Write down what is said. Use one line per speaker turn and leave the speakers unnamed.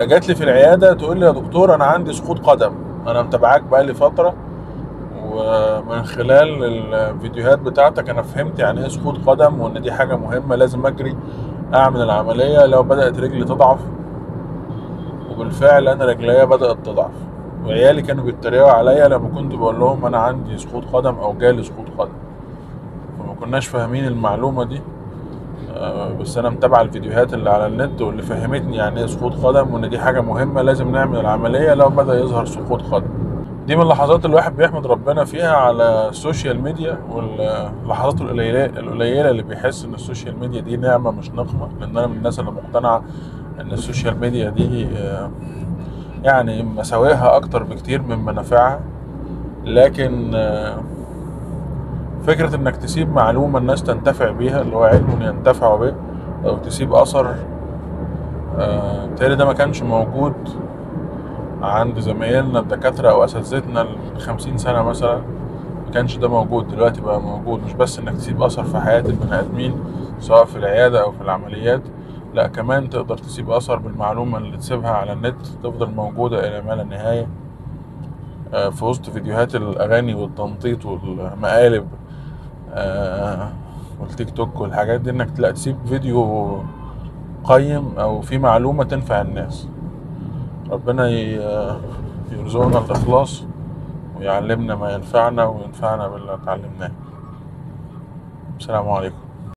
جات لي في العيادة تقول لي يا دكتور أنا عندي سقوط قدم. أنا متابعاك بقالي فترة، ومن خلال الفيديوهات بتاعتك أنا فهمت يعني إيه سقوط قدم، وإن دي حاجة مهمة لازم أجري أعمل العملية لو بدأت رجلي تضعف. وبالفعل أنا رجليا بدأت تضعف، وعيالي كانوا بيتريقوا عليا لما كنت بقول لهم أنا عندي سقوط قدم أو جالي سقوط قدم، فما كناش فاهمين المعلومة دي. بس أنا متابع الفيديوهات اللي على النت واللي فهمتني يعني إيه سقوط قدم، وإن دي حاجة مهمة لازم نعمل العملية لو بدأ يظهر سقوط قدم. دي من اللحظات اللي الواحد بيحمد ربنا فيها على السوشيال ميديا، واللحظات القليلة اللي بيحس إن السوشيال ميديا دي نعمة مش نقمة. لأن أنا من الناس اللي مقتنعة إن السوشيال ميديا دي يعني مساوئها أكتر بكتير من منافعها. لكن فكرة إنك تسيب معلومة الناس تنتفع بيها، اللي هو علم ينتفعوا به، أو تسيب أثر، بالتالي ده ما كانش موجود عند زمايلنا الدكاترة أو أساتذتنا من 50 سنة مثلا. ما كانش ده موجود، دلوقتي بقى موجود. مش بس إنك تسيب أثر في حياة البني آدمين سواء في العيادة أو في العمليات، لا كمان تقدر تسيب أثر بالمعلومة اللي تسيبها على النت تفضل موجودة إلى ما لا نهاية. في وسط فيديوهات الأغاني والتنطيط والمقالب والتيك توك والحاجات دي، إنك لا تسيب فيديو قيم أو في معلومة تنفع الناس. ربنا يرزقنا الإخلاص ويعلمنا ما ينفعنا وينفعنا باللي اتعلمناه. السلام عليكم.